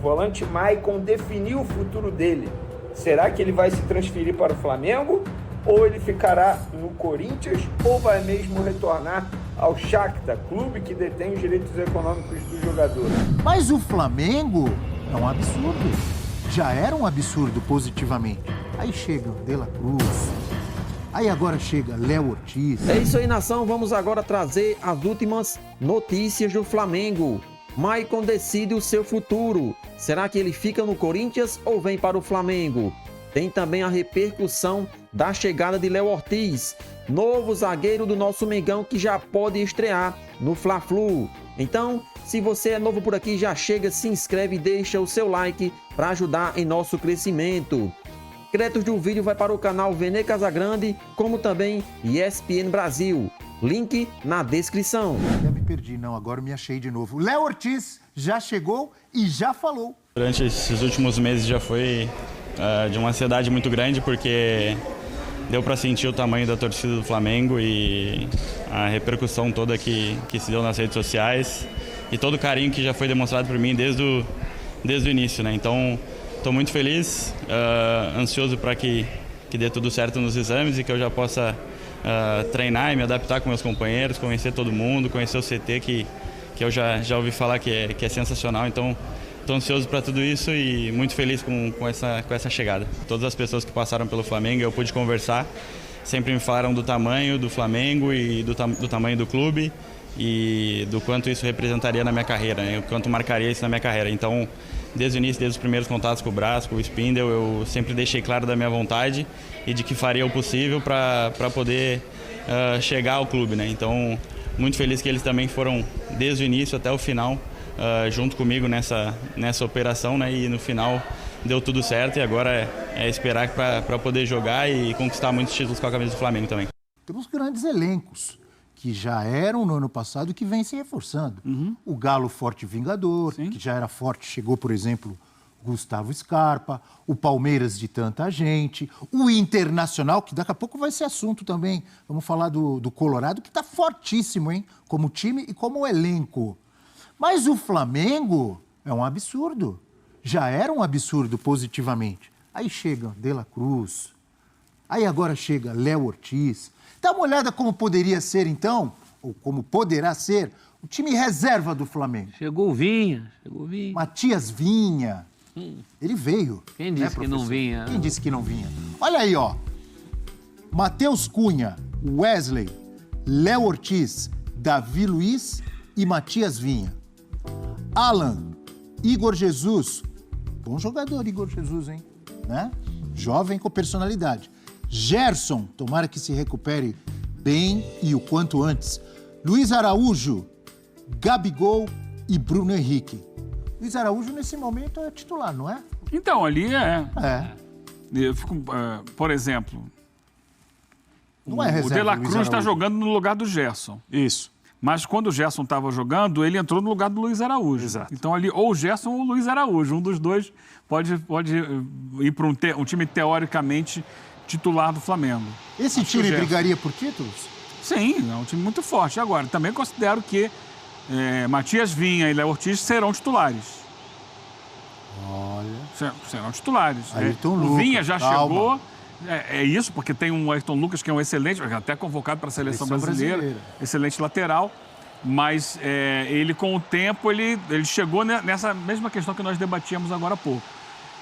volante Maicon definiu o futuro dele. Será que ele vai se transferir para o Flamengo? Ou ele ficará no Corinthians? Ou vai mesmo retornar ao Shakhtar, clube que detém os direitos econômicos do jogador? Mas o Flamengo é um absurdo. Já era um absurdo positivamente. Aí chega o De La Cruz. Aí agora chega Léo Ortiz. É isso aí, nação. Vamos agora trazer as últimas notícias do Flamengo. Maicon decide o seu futuro. Será que ele fica no Corinthians ou vem para o Flamengo? Tem também a repercussão da chegada de Léo Ortiz, novo zagueiro do nosso Mengão que já pode estrear no Fla-Flu. Então, se você é novo por aqui, já chega, se inscreve e deixa o seu like para ajudar em nosso crescimento. Créditos do vídeo vai para o canal Vene Casagrande, como também ESPN Brasil. Link na descrição. Já me perdi, não, agora me achei de novo. Léo Ortiz já chegou e já falou. Durante esses últimos meses já foi de uma ansiedade muito grande, porque deu para sentir o tamanho da torcida do Flamengo e a repercussão toda que se deu nas redes sociais e todo o carinho que já foi demonstrado por mim desde o início, né? Então, estou muito feliz, ansioso para que dê tudo certo nos exames e que eu já possa treinar e me adaptar com meus companheiros, conhecer todo mundo, conhecer o CT que eu já ouvi falar que é sensacional. Então, estou ansioso para tudo isso e muito feliz com essa chegada. Todas as pessoas que passaram pelo Flamengo, eu pude conversar, sempre me falaram do tamanho do Flamengo e do tamanho do clube e do quanto isso representaria na minha carreira, né? O quanto marcaria isso na minha carreira. Então, desde o início, desde os primeiros contatos com o Brás, com o Spindle, eu sempre deixei claro da minha vontade e de que faria o possível para poder chegar ao clube, né? Então, muito feliz que eles também foram desde o início até o final junto comigo nessa operação, né? E no final deu tudo certo e agora é esperar para poder jogar e conquistar muitos títulos com a camisa do Flamengo também. Temos grandes elencos que já eram no ano passado e que vêm se reforçando. O Galo forte vingador, sim, que já era forte, chegou, por exemplo, Gustavo Scarpa, o Palmeiras de tanta gente, o Internacional, que daqui a pouco vai ser assunto também. Vamos falar do Colorado, que está fortíssimo, hein? Como time e como elenco. Mas o Flamengo é um absurdo. Já era um absurdo positivamente. Aí chega De La Cruz, aí agora chega Léo Ortiz. Dá uma olhada como poderia ser, então, ou como poderá ser, o time reserva do Flamengo. Chegou o Vinha. Matias Vinha. Ele veio. Quem disse que não vinha? Quem disse que não vinha? Olha aí, ó. Matheus Cunha, Wesley, Léo Ortiz, Davi Luiz e Matias Vinha. Alan, Igor Jesus. Bom jogador, Igor Jesus, hein? Né? Jovem com personalidade. Gerson, tomara que se recupere bem e o quanto antes. Luiz Araújo, Gabigol e Bruno Henrique. Luiz Araújo, nesse momento, é titular, não é? Então, ali é. É. Por exemplo, não é reserva, o De La Cruz está jogando no lugar do Gerson. Isso. Mas quando o Gerson estava jogando, ele entrou no lugar do Luiz Araújo. Exato. Então ali, ou o Gerson ou o Luiz Araújo. Um dos dois pode ir para um time teoricamente titular do Flamengo. Esse time brigaria por títulos? Sim, é um time muito forte. Agora, também considero que Matias Vinha e Léo Ortiz serão titulares. Olha. Serão titulares. Ayrton O Lucas, Vinha já calma. chegou. É isso, porque tem um Ayrton Lucas que é um excelente, até convocado para a seleção brasileira, excelente lateral, mas ele com o tempo, ele chegou nessa mesma questão que nós debatíamos agora há pouco.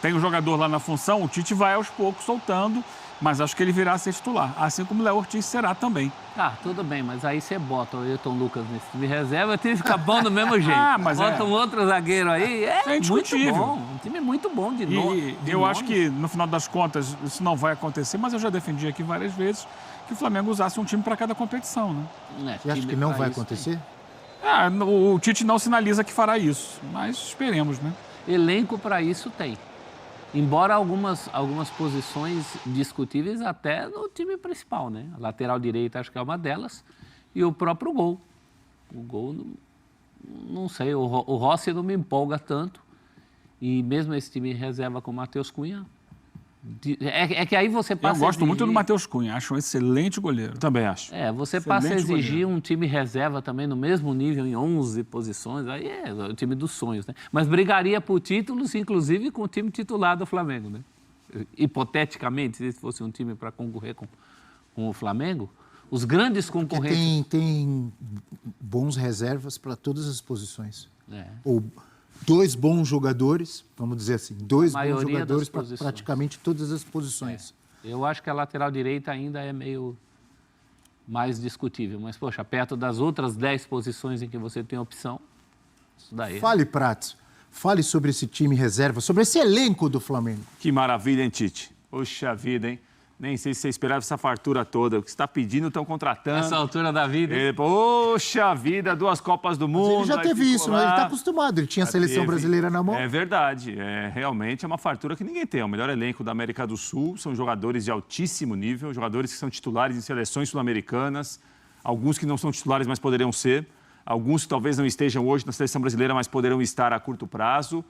Tem um jogador lá na função, o Tite vai aos poucos soltando, mas acho que ele virá a ser titular, assim como o Léo Ortiz será também. Ah, tudo bem, mas aí você bota o Ayrton Lucas nesse time reserva, tem que ficar bom do mesmo jeito. Mas bota um outro zagueiro aí, muito bom. Um time muito bom de novo. Eu acho que, no final das contas, isso não vai acontecer, mas eu já defendi aqui várias vezes que o Flamengo usasse um time para cada competição, né? Você acha que não vai acontecer? O Tite não sinaliza que fará isso, mas esperemos, né? Elenco para isso tem. Embora algumas posições discutíveis até no time principal, né? A lateral direita acho que é uma delas. E o próprio gol. O gol, não sei, o Rossi não me empolga tanto. E mesmo esse time em reserva com o Matheus Cunha, É que aí você passa Eu gosto muito do Matheus Cunha, acho um excelente goleiro. Também acho. Você Excelente passa a exigir goleiro. um time reserva também no mesmo nível, em 11 posições, aí é o time dos sonhos, né? Mas brigaria por títulos, inclusive com o time titular do Flamengo, né? Hipoteticamente, se fosse um time para concorrer com o Flamengo, os grandes concorrentes... Tem bons reservas para todas as posições. É. Ou 2 bons jogadores, vamos dizer assim, 2 bons maioria jogadores das para posições. praticamente todas as posições. Eu acho que a lateral direita ainda é meio mais discutível, mas, poxa, perto das outras 10 posições em que você tem opção, isso daí... Fale, Prats, fale sobre esse time reserva, sobre esse elenco do Flamengo. Que maravilha, hein, Tite? Poxa vida, hein? Nem sei se você esperava essa fartura toda. O que você está pedindo, estão contratando. Essa altura da vida... Poxa vida, 2 Copas do Mundo. Ele já teve isso, né? Ele está acostumado. Ele tinha a seleção brasileira na mão. É verdade. Realmente é uma fartura que ninguém tem. É o melhor elenco da América do Sul. São jogadores de altíssimo nível, jogadores que são titulares em seleções sul-americanas. Alguns que não são titulares, mas poderiam ser. Alguns que talvez não estejam hoje na seleção brasileira, mas poderão estar a curto prazo.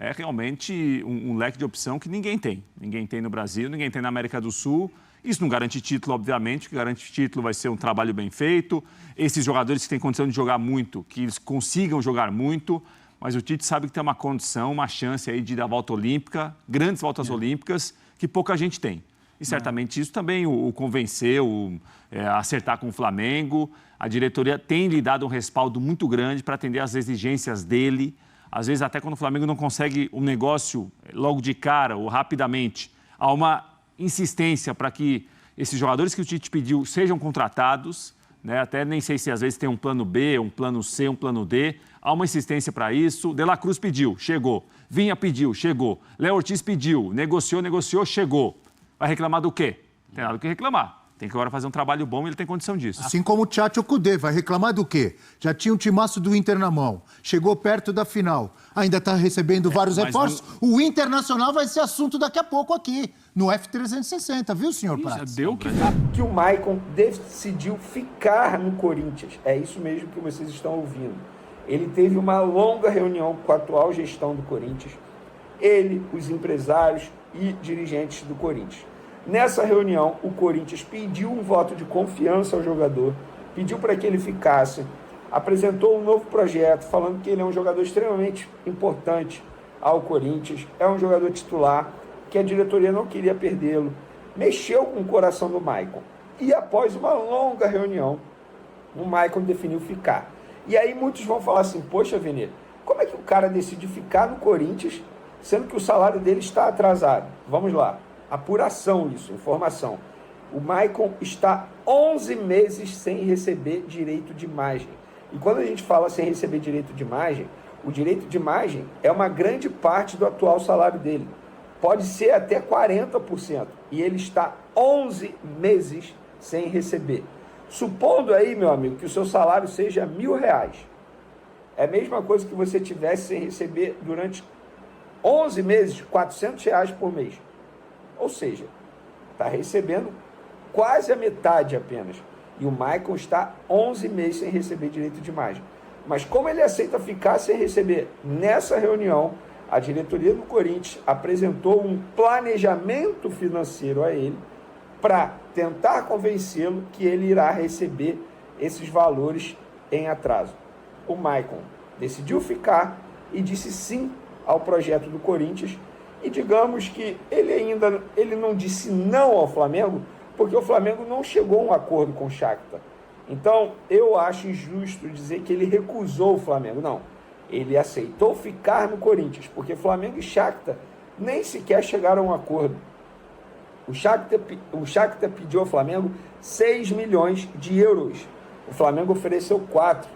É realmente um leque de opção que ninguém tem. Ninguém tem no Brasil, ninguém tem na América do Sul. Isso não garante título, obviamente. O que garante título vai ser um trabalho bem feito. Esses jogadores que têm condição de jogar muito, que eles consigam jogar muito. Mas o Tite sabe que tem uma condição, uma chance aí de ir à volta olímpica, grandes voltas olímpicas, que pouca gente tem. E certamente isso também o convenceu a acertar com o Flamengo. A diretoria tem lhe dado um respaldo muito grande para atender às exigências dele. Às vezes, até quando o Flamengo não consegue um negócio logo de cara ou rapidamente, há uma insistência para que esses jogadores que o Tite pediu sejam contratados, né? Até nem sei se às vezes tem um plano B, um plano C, um plano D. Há uma insistência para isso. De La Cruz pediu, chegou. Vinha pediu, chegou. Léo Ortiz pediu, negociou, chegou. Vai reclamar do quê? Não tem nada do que reclamar. Tem que agora fazer um trabalho bom e ele tem condição disso. Assim como o Tchatcho Kudê, vai reclamar do quê? Já tinha um timaço do Inter na mão, chegou perto da final, ainda está recebendo vários reforços. O Internacional vai ser assunto daqui a pouco aqui, no F360, viu, senhor Prats? Deu Que o Maicon decidiu ficar no Corinthians. É isso mesmo que vocês estão ouvindo. Ele teve uma longa reunião com a atual gestão do Corinthians, ele, os empresários e dirigentes do Corinthians. Nessa reunião, o Corinthians pediu um voto de confiança ao jogador, pediu para que ele ficasse, apresentou um novo projeto, falando que ele é um jogador extremamente importante ao Corinthians, é um jogador titular, que a diretoria não queria perdê-lo, mexeu com o coração do Maicon. E após uma longa reunião, o Maicon definiu ficar. E aí muitos vão falar assim, poxa, Vene, como é que o cara decide ficar no Corinthians, sendo que o salário dele está atrasado? Vamos lá. Apuração isso, informação. O Maicon está 11 meses sem receber direito de imagem. E quando a gente fala sem receber direito de imagem, o direito de imagem é uma grande parte do atual salário dele. Pode ser até 40%. E ele está 11 meses sem receber. Supondo aí, meu amigo, que o seu salário seja R$1.000. É a mesma coisa que você tivesse sem receber durante 11 meses, R$400 por mês. Ou seja, está recebendo quase a metade apenas. E o Maicon está 11 meses sem receber direito de imagem. Mas como ele aceita ficar sem receber? Nessa reunião, a diretoria do Corinthians apresentou um planejamento financeiro a ele para tentar convencê-lo que ele irá receber esses valores em atraso. O Maicon decidiu ficar e disse sim ao projeto do Corinthians. E digamos que ele não disse não ao Flamengo, porque o Flamengo não chegou a um acordo com o Shakhtar. Então, eu acho injusto dizer que ele recusou o Flamengo. Não, ele aceitou ficar no Corinthians, porque Flamengo e Shakhtar nem sequer chegaram a um acordo. O Shakhtar pediu ao Flamengo 6 milhões de euros. O Flamengo ofereceu 4.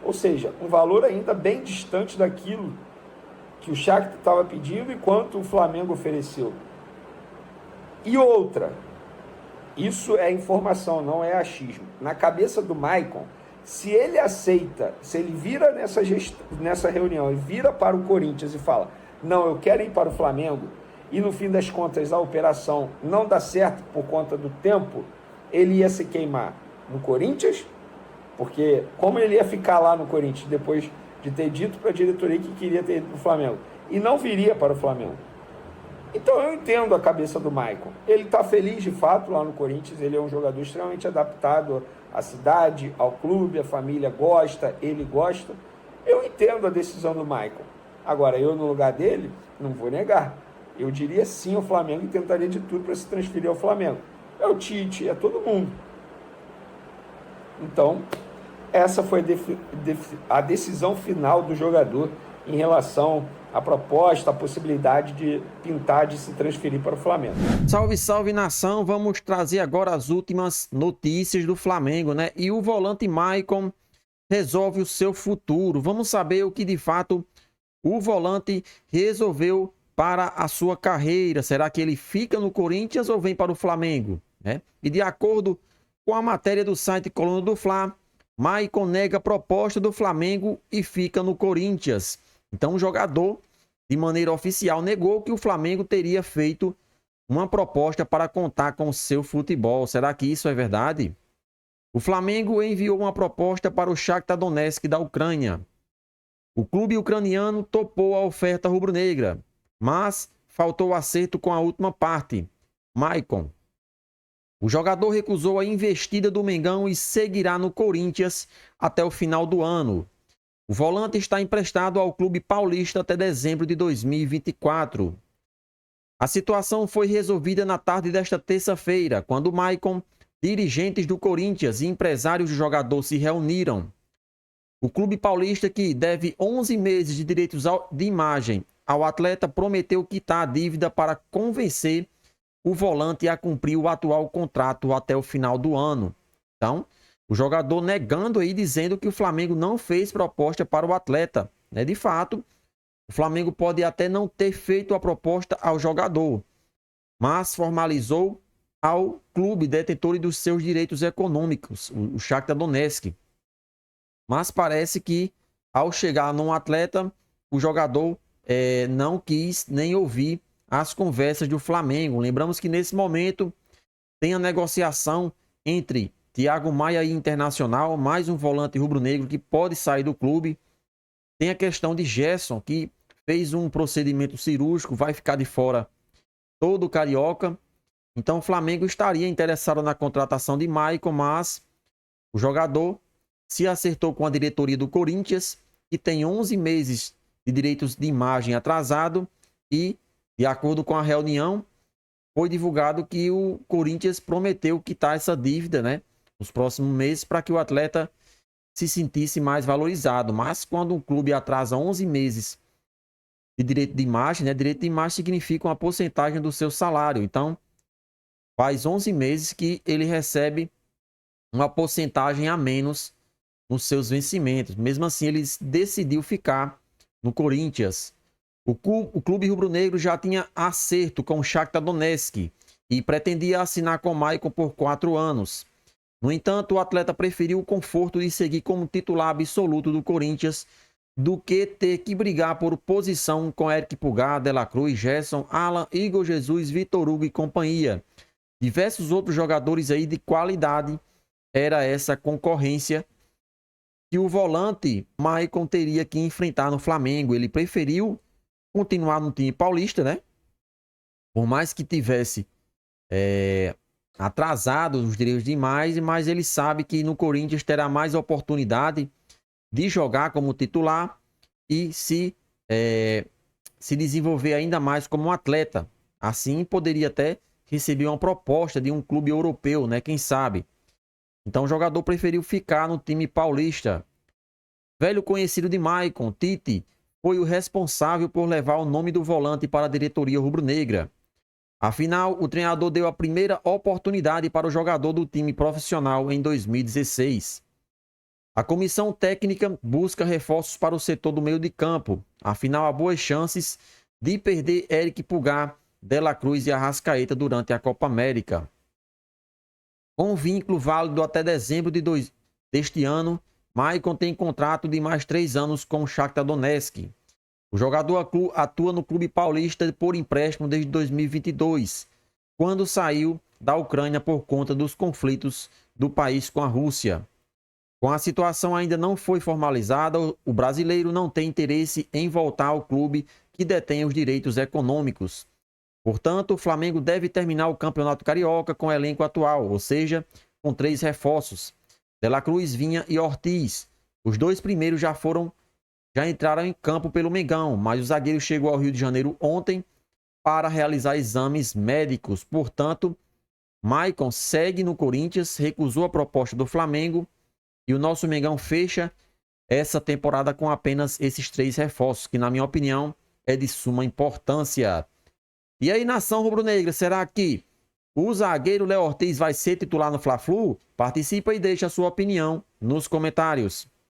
Ou seja, um valor ainda bem distante daquilo que o Shakhtar estava pedindo e quanto o Flamengo ofereceu. E outra, isso é informação, não é achismo. Na cabeça do Maicon, se ele aceita, se ele vira nessa reunião e vira para o Corinthians e fala, não, eu quero ir para o Flamengo, e no fim das contas a operação não dá certo por conta do tempo, ele ia se queimar no Corinthians, porque como ele ia ficar lá no Corinthians depois de ter dito para a diretoria que queria ter ido para o Flamengo, e não viria para o Flamengo. Então eu entendo a cabeça do Maicon. Ele está feliz de fato lá no Corinthians, ele é um jogador extremamente adaptado à cidade, ao clube, a família gosta, ele gosta. Eu entendo a decisão do Maicon. Agora, eu no lugar dele, não vou negar. Eu diria sim ao Flamengo e tentaria de tudo para se transferir ao Flamengo. É o Tite, é todo mundo. Então, essa foi a decisão final do jogador em relação à proposta, à possibilidade de pintar, de se transferir para o Flamengo. Salve, salve, nação! Vamos trazer agora as últimas notícias do Flamengo, né? E o volante Maicon resolve o seu futuro. Vamos saber o que de fato o volante resolveu para a sua carreira. Será que ele fica no Corinthians ou vem para o Flamengo? Né? E de acordo com a matéria do site Coluna do Fla, Maicon nega a proposta do Flamengo e fica no Corinthians. Então o jogador, de maneira oficial, negou que o Flamengo teria feito uma proposta para contar com o seu futebol. Será que isso é verdade? O Flamengo enviou uma proposta para o Shakhtar Donetsk da Ucrânia. O clube ucraniano topou a oferta rubro-negra, mas faltou acerto com a última parte, Maicon. O jogador recusou a investida do Mengão e seguirá no Corinthians até o final do ano. O volante está emprestado ao clube paulista até dezembro de 2024. A situação foi resolvida na tarde desta terça-feira, quando Maicon, dirigentes do Corinthians e empresários do jogador se reuniram. O clube paulista, que deve 11 meses de direitos de imagem ao atleta, prometeu quitar a dívida para convencer o volante a cumprir o atual contrato até o final do ano. Então, o jogador negando aí, dizendo que o Flamengo não fez proposta para o atleta. De fato, o Flamengo pode até não ter feito a proposta ao jogador, mas formalizou ao clube detentor dos seus direitos econômicos, o Shakhtar Donetsk. Mas parece que, ao chegar num atleta, o jogador não quis nem ouvir as conversas do Flamengo. Lembramos que nesse momento tem a negociação entre Thiago Maia e Internacional, mais um volante rubro-negro que pode sair do clube. Tem a questão de Gerson, que fez um procedimento cirúrgico, vai ficar de fora todo o Carioca. Então o Flamengo estaria interessado na contratação de Maicon, mas o jogador se acertou com a diretoria do Corinthians, que tem 11 meses de direitos de imagem atrasado, e, de acordo com a reunião, foi divulgado que o Corinthians prometeu quitar essa dívida, né, nos próximos meses, para que o atleta se sentisse mais valorizado. Mas quando um clube atrasa 11 meses de direito de imagem, né, direito de imagem significa uma porcentagem do seu salário. Então, faz 11 meses que ele recebe uma porcentagem a menos nos seus vencimentos. Mesmo assim, ele decidiu ficar no Corinthians. O clube rubro-negro já tinha acerto com o Shakhtar Donetsk e pretendia assinar com o Maicon por 4 anos. No entanto, o atleta preferiu o conforto de seguir como titular absoluto do Corinthians do que ter que brigar por posição com Eric Pulgar, De La Cruz, Gerson, Alan, Igor Jesus, Vitor Hugo e companhia. Diversos outros jogadores aí de qualidade. Era essa concorrência que o volante Maicon teria que enfrentar no Flamengo. Ele preferiu continuar no time paulista, né? Por mais que tivesse atrasado os direitos de imagem, mas ele sabe que no Corinthians terá mais oportunidade de jogar como titular e se desenvolver ainda mais como um atleta. Assim, poderia até receber uma proposta de um clube europeu, né? Quem sabe? Então, o jogador preferiu ficar no time paulista. Velho conhecido de Maicon, Tite, foi o responsável por levar o nome do volante para a diretoria rubro-negra. Afinal, o treinador deu a primeira oportunidade para o jogador do time profissional em 2016. A comissão técnica busca reforços para o setor do meio de campo. Afinal, há boas chances de perder Eric Pulgar, De La Cruz e Arrascaeta durante a Copa América. Com um vínculo válido até dezembro deste ano, Maicon tem contrato de mais 3 anos com o Shakhtar Donetsk. O jogador atua no clube paulista por empréstimo desde 2022, quando saiu da Ucrânia por conta dos conflitos do país com a Rússia. Com a situação ainda não foi formalizada, o brasileiro não tem interesse em voltar ao clube que detém os direitos econômicos. Portanto, o Flamengo deve terminar o Campeonato Carioca com o elenco atual, ou seja, com 3 reforços: De La Cruz, Vinha e Ortiz. Os 2 primeiros já entraram em campo pelo Mengão, mas o zagueiro chegou ao Rio de Janeiro ontem para realizar exames médicos. Portanto, Maicon segue no Corinthians, recusou a proposta do Flamengo e o nosso Mengão fecha essa temporada com apenas esses 3 reforços, que, na minha opinião, é de suma importância. E aí, nação rubro-negra, será que o zagueiro Léo Ortiz vai ser titular no Fla-Flu? Participa e deixa a sua opinião nos comentários.